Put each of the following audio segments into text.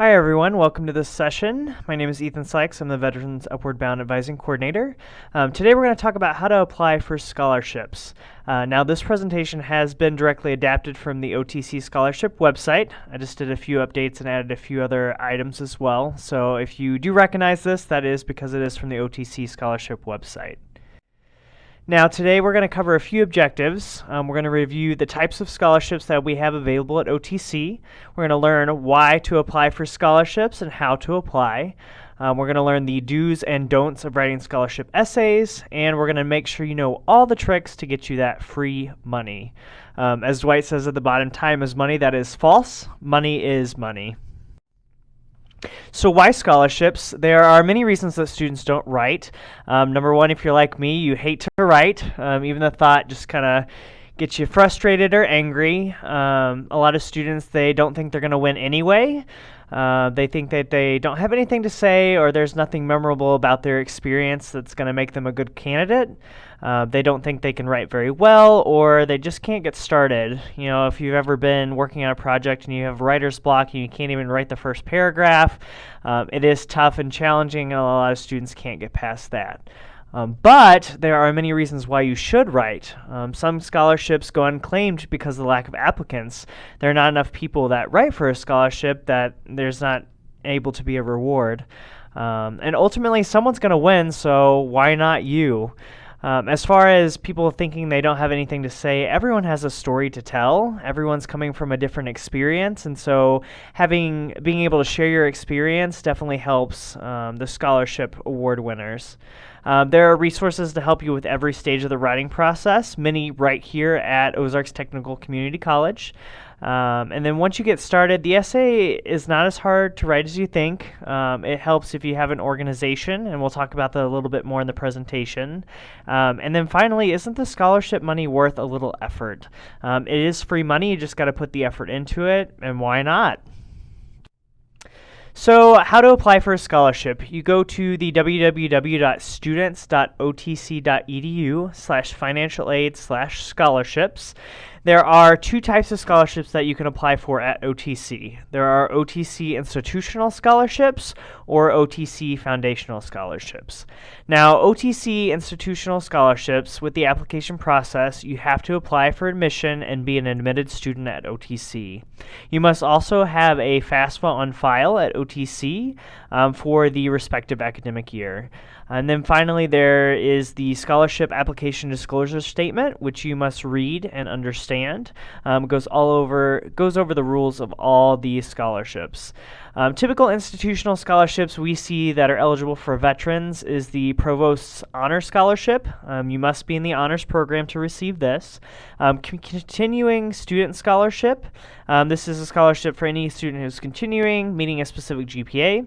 Hi everyone, welcome to this session. My name is Ethan Sykes. I'm the Veterans Upward Bound Advising Coordinator. Today we're going to talk about how to apply for scholarships. Now this presentation has been directly adapted from the OTC Scholarship website. I just did a few updates and added a few other items as well. So if you do recognize this, that is because it is from the OTC Scholarship website. Now today we're going to cover a few objectives. We're going to review the types of scholarships that we have available at OTC. We're going to learn why to apply for scholarships and how to apply. We're going to learn the do's and don'ts of writing scholarship essays, and we're going to make sure you know all the tricks to get you that free money. As Dwight says at the bottom, time is money. That is false. Money is money. So why scholarships? There are many reasons that students don't write. Number one, if you're like me, you hate to write. Even the thought just kind of gets you frustrated or angry. A lot of students, they don't think they're going to win anyway. They think that they don't have anything to say, or there's nothing memorable about their experience that's going to make them a good candidate. They don't think they can write very well, or they just can't get started. You know, if you've ever been working on a project and you have writer's block and you can't even write the first paragraph, it is tough and challenging, and a lot of students can't get past that. But there are many reasons why you should write. Some scholarships go unclaimed because of the lack of applicants. There are not enough people that write for a scholarship that there's not able to be a reward. And ultimately, someone's going to win, so why not you? As far as people thinking they don't have anything to say, everyone has a story to tell. Everyone's coming from a different experience, and so being able to share your experience definitely helps the scholarship award winners. There are resources to help you with every stage of the writing process, many right here at Ozarks Technical Community College. And then once you get started, the essay is not as hard to write as you think. It helps if you have an organization, and we'll talk about that a little bit more in the presentation. And then finally, isn't the scholarship money worth a little effort? It is free money, you just got to put the effort into it, and why not? So how to apply for a scholarship? You go to the www.students.otc.edu/financial-aid/scholarships. There are two types of scholarships that you can apply for at OTC. There are OTC institutional scholarships or OTC foundational scholarships. Now, OTC institutional scholarships, with the application process, you have to apply for admission and be an admitted student at OTC. You must also have a FAFSA on file at OTC for the respective academic year. And then finally, there is the scholarship application disclosure statement, which you must read and understand. Goes over the rules of all these scholarships. Typical institutional scholarships we see that are eligible for veterans is the Provost's Honor Scholarship. You must be in the honors program to receive this. Continuing Student Scholarship. This is a scholarship for any student who's continuing, meeting a specific GPA.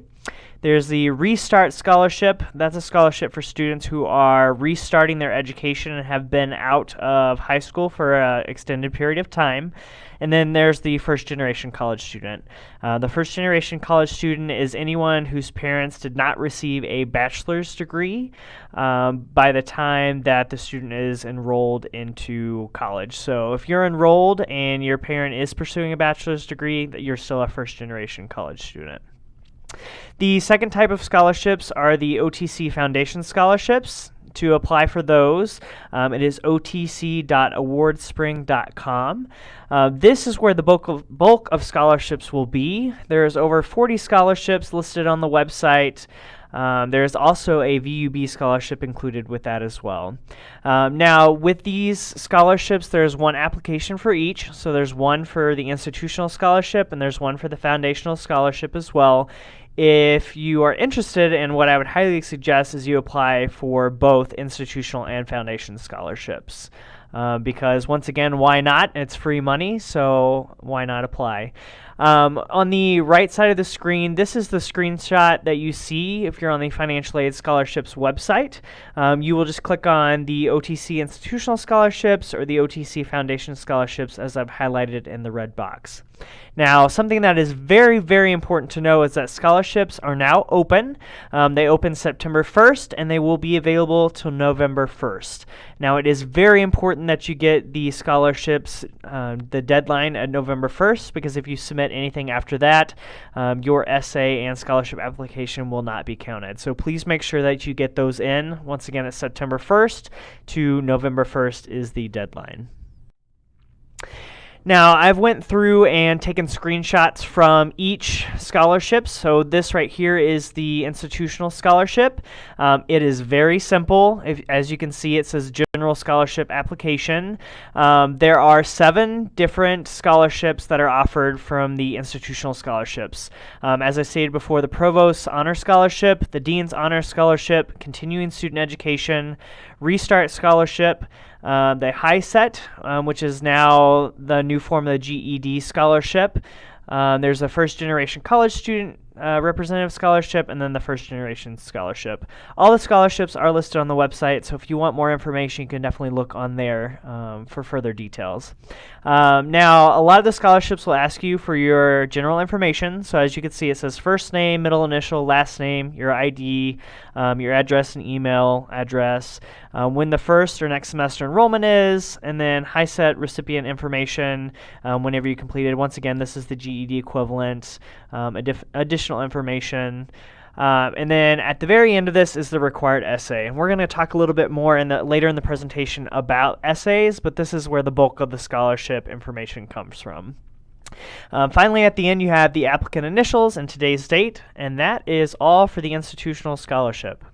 There's the Restart Scholarship. That's a scholarship for students who are restarting their education and have been out of high school for an extended period of time. And then there's the First Generation College Student. The First Generation College Student is anyone whose parents did not receive a bachelor's degree by the time that the student is enrolled into college. So if you're enrolled and your parent is pursuing a bachelor's degree, you're still a First Generation College Student. The second type of scholarships are the OTC Foundation Scholarships. To apply for those, it is otc.awardspring.com. This is where the bulk of scholarships will be. There's over 40 scholarships listed on the website. There's also a VUB scholarship included with that as well. Now, with these scholarships, there's one application for each. So there's one for the institutional scholarship, and there's one for the foundational scholarship as well. If you are interested, and what I would highly suggest is you apply for both institutional and foundation scholarships. Because once again, why not? It's free money, so why not apply? On the right side of the screen, this is the screenshot that you see if you're on the Financial Aid Scholarships website. You will just click on the OTC Institutional Scholarships or the OTC Foundation Scholarships as I've highlighted in the red box. Now, something that is very, very important to know is that scholarships are now open. They open September 1st, and they will be available till November 1st. Now, it is very important that you get the scholarships, the deadline at November 1st, because if you submit anything after that, your essay and scholarship application will not be counted. So please make sure that you get those in. Once again, it's September 1st to November 1st is the deadline. Now, I've went through and taken screenshots from each scholarship. So this right here is the institutional scholarship. It is very simple. As you can see, it says general scholarship application. There are 7 different scholarships that are offered from the institutional scholarships. As I stated before, the Provost's Honor Scholarship, the Dean's Honor Scholarship, Continuing Student Education, Restart Scholarship, the HiSET, which is now the new form of the GED scholarship. There's a first generation college student representative scholarship, and then the first generation scholarship. All the scholarships are listed on the website, so if you want more information, you can definitely look on there for further details. Now, a lot of the scholarships will ask you for your general information. So as you can see, it says first name, middle initial, last name, your ID, your address and email address, when the first or next semester enrollment is, and then HiSET recipient information whenever you completed. Once again, this is the GED equivalent, additional information. And then at the very end of this is the required essay. And we're going to talk a little bit more later in the presentation about essays, but this is where the bulk of the scholarship information comes from. Finally, at the end, you have the applicant initials and today's date, and that is all for the institutional scholarship.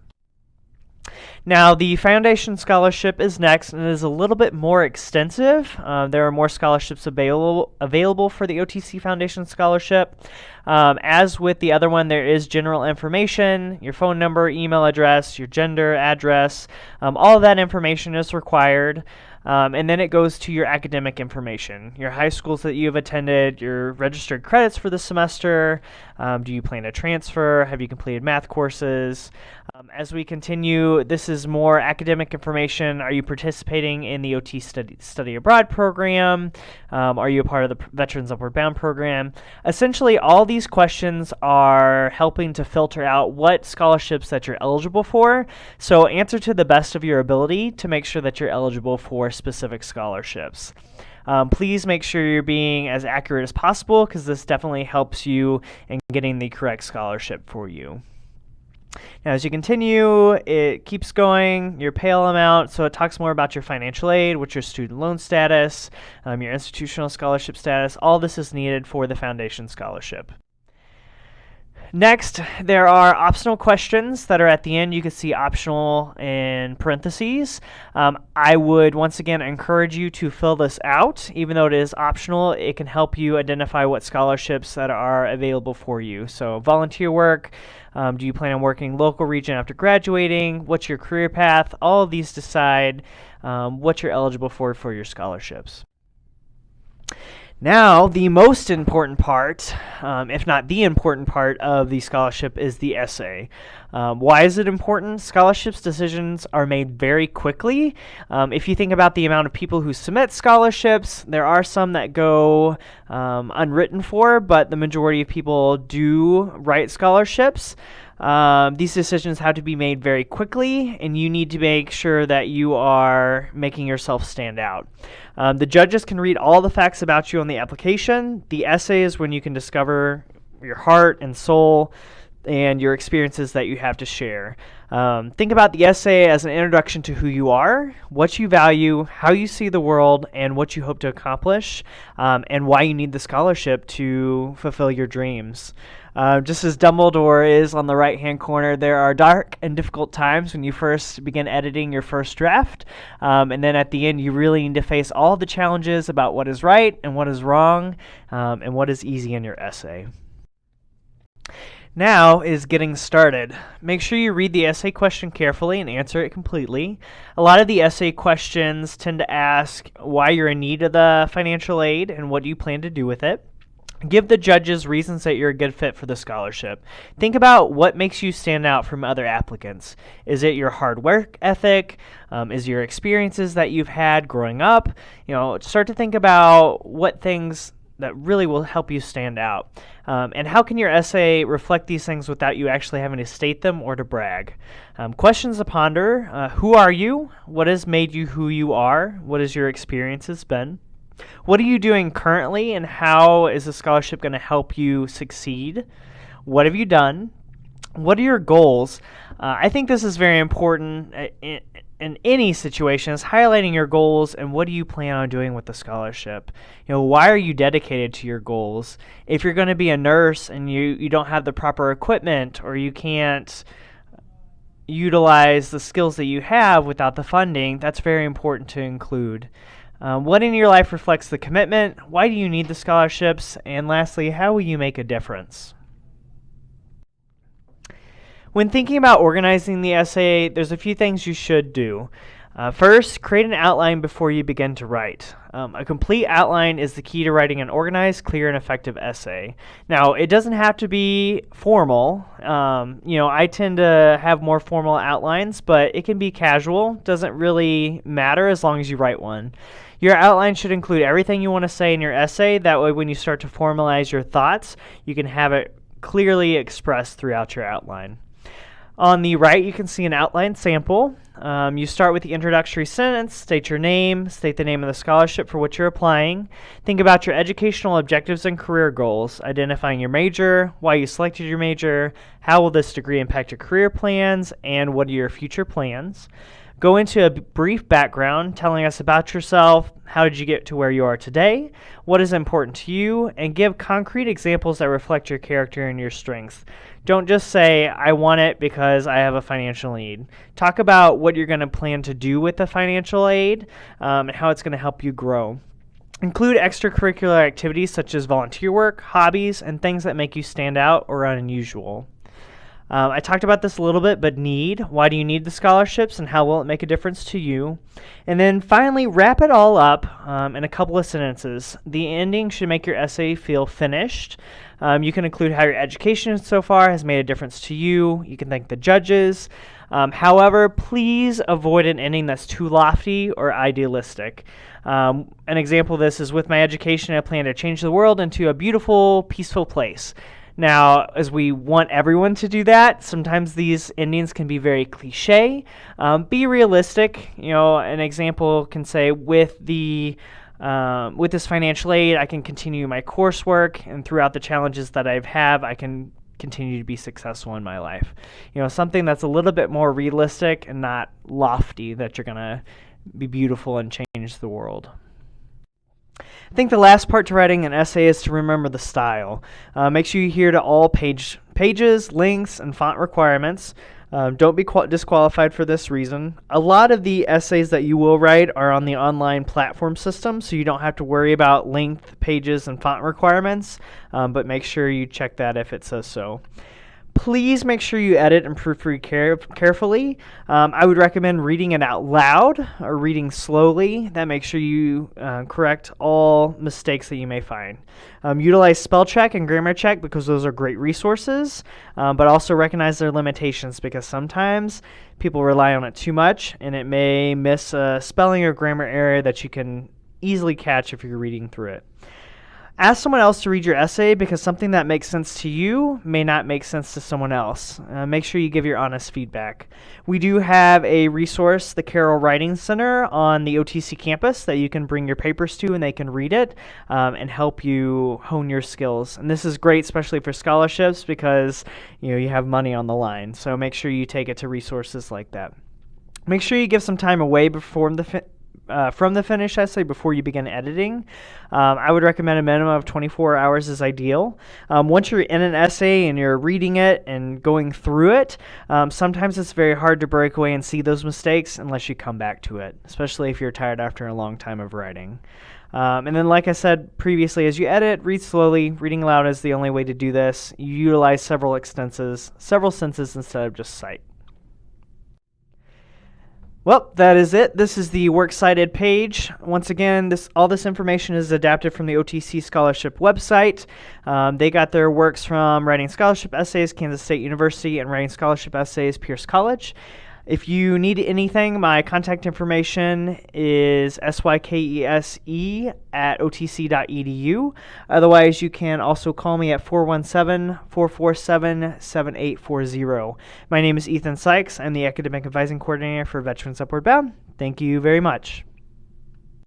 Now, the Foundation Scholarship is next, and it is a little bit more extensive. There are more scholarships available for the OTC Foundation Scholarship. As with the other one, there is general information, your phone number, email address, your gender, address. All of that information is required. And then it goes to your academic information, your high schools that you have attended, your registered credits for the semester, do you plan to transfer, have you completed math courses. As we continue, this is more academic information. Are you participating in the OT study abroad program? Are you a part of the Veterans Upward Bound program? Essentially, all these questions are helping to filter out what scholarships that you're eligible for. So answer to the best of your ability to make sure that you're eligible for specific scholarships. Please make sure you're being as accurate as possible, because this definitely helps you in getting the correct scholarship for you. Now, as you continue, it keeps going, your payable amount, so it talks more about your financial aid, what's your student loan status, your institutional scholarship status. All this is needed for the Foundation Scholarship. Next, there are optional questions that are at the end. You can see optional in parentheses. I would once again encourage you to fill this out. Even though it is optional, it can help you identify what scholarships that are available for you. So volunteer work, do you plan on working local region after graduating? What's your career path? All of these decide what you're eligible for your scholarships. Now, the most important part, if not the important part of the scholarship, is the essay. Why is it important? Scholarships decisions are made very quickly. If you think about the amount of people who submit scholarships, there are some that go unwritten for, but the majority of people do write scholarships. These decisions have to be made very quickly, and you need to make sure that you are making yourself stand out. The judges can read all the facts about you on the application. The essay is when you can discover your heart and soul and your experiences that you have to share. Think about the essay as an introduction to who you are, what you value, how you see the world, and what you hope to accomplish, and why you need the scholarship to fulfill your dreams. Just as Dumbledore is on the right-hand corner, there are dark and difficult times when you first begin editing your first draft, and then at the end you really need to face all the challenges about what is right and what is wrong, and what is easy in your essay. Now is getting started. Make sure you read the essay question carefully and answer it completely. A lot of the essay questions tend to ask why you're in need of the financial aid and what do you plan to do with it. Give the judges reasons that you're a good fit for the scholarship. Think about what makes you stand out from other applicants. Is it your hard work ethic? Is it your experiences that you've had growing up? Start to think about what things that really will help you stand out. And how can your essay reflect these things without you actually having to state them or to brag? Questions to ponder. Who are you? What has made you who you are? What has your experiences been? What are you doing currently, and how is the scholarship going to help you succeed? What have you done? What are your goals? I think this is very important in any situation, is highlighting your goals and what do you plan on doing with the scholarship. Why are you dedicated to your goals? If you're going to be a nurse and you don't have the proper equipment, or you can't utilize the skills that you have without the funding, that's very important to include. What in your life reflects the commitment? Why do you need the scholarships? And lastly, how will you make a difference? When thinking about organizing the essay, there's a few things you should do. First, create an outline before you begin to write. A complete outline is the key to writing an organized, clear, and effective essay. Now, it doesn't have to be formal. I tend to have more formal outlines, but it can be casual. Doesn't really matter as long as you write one. Your outline should include everything you want to say in your essay. That way, when you start to formalize your thoughts, you can have it clearly expressed throughout your outline. On the right, you can see an outline sample. You start with the introductory sentence, state your name, state the name of the scholarship for which you're applying. Think about your educational objectives and career goals, identifying your major, why you selected your major, how will this degree impact your career plans, and what are your future plans. Go into a brief background, telling us about yourself, how did you get to where you are today, what is important to you, and give concrete examples that reflect your character and your strengths. Don't just say, I want it because I have a financial need. Talk about what you're going to plan to do with the financial aid and how it's going to help you grow. Include extracurricular activities such as volunteer work, hobbies, and things that make you stand out or unusual. I talked about this a little bit, but need. Why do you need the scholarships, and how will it make a difference to you? And then finally, wrap it all up in a couple of sentences. The ending should make your essay feel finished. You can include how your education so far has made a difference to you. You can thank the judges. However, please avoid an ending that's too lofty or idealistic. An example of this is, with my education, I plan to change the world into a beautiful, peaceful place. Now, as we want everyone to do that, sometimes these endings can be very cliche. Be realistic. An example can say, with this financial aid, I can continue my coursework, and throughout the challenges that I have, I can continue to be successful in my life. Something that's a little bit more realistic and not lofty, that you're going to be beautiful and change the world. I think the last part to writing an essay is to remember the style. Make sure you adhere to all pages, lengths, and font requirements. Don't be disqualified for this reason. A lot of the essays that you will write are on the online platform system, so you don't have to worry about length, pages, and font requirements, but make sure you check that if it says so. Please make sure you edit and proofread carefully. I would recommend reading it out loud or reading slowly. That makes sure you correct all mistakes that you may find. Utilize spell check and grammar check because those are great resources, but also recognize their limitations, because sometimes people rely on it too much and it may miss a spelling or grammar error that you can easily catch if you're reading through it. Ask someone else to read your essay, because something that makes sense to you may not make sense to someone else. Make sure you give your honest feedback. We do have a resource, the Carroll Writing Center, on the OTC campus that you can bring your papers to, and they can read it and help you hone your skills. And this is great, especially for scholarships, because you have money on the line. So make sure you take it to resources like that. Make sure you give some time away from the finished essay before you begin editing. I would recommend a minimum of 24 hours is ideal. Once you're in an essay and you're reading it and going through it, sometimes it's very hard to break away and see those mistakes unless you come back to it, especially if you're tired after a long time of writing. And then, like I said previously, as you edit, read slowly. Reading aloud is the only way to do this. You utilize several senses instead of just sight. Well, that is it. This is the Works Cited page. Once again, all this information is adapted from the OTC Scholarship website. They got their works from Writing Scholarship Essays, Kansas State University, and Writing Scholarship Essays, Pierce College. If you need anything, my contact information is sykese@otc.edu. Otherwise, you can also call me at 417-447-7840. My name is Ethan Sykes. I'm the Academic Advising Coordinator for Veterans Upward Bound. Thank you very much.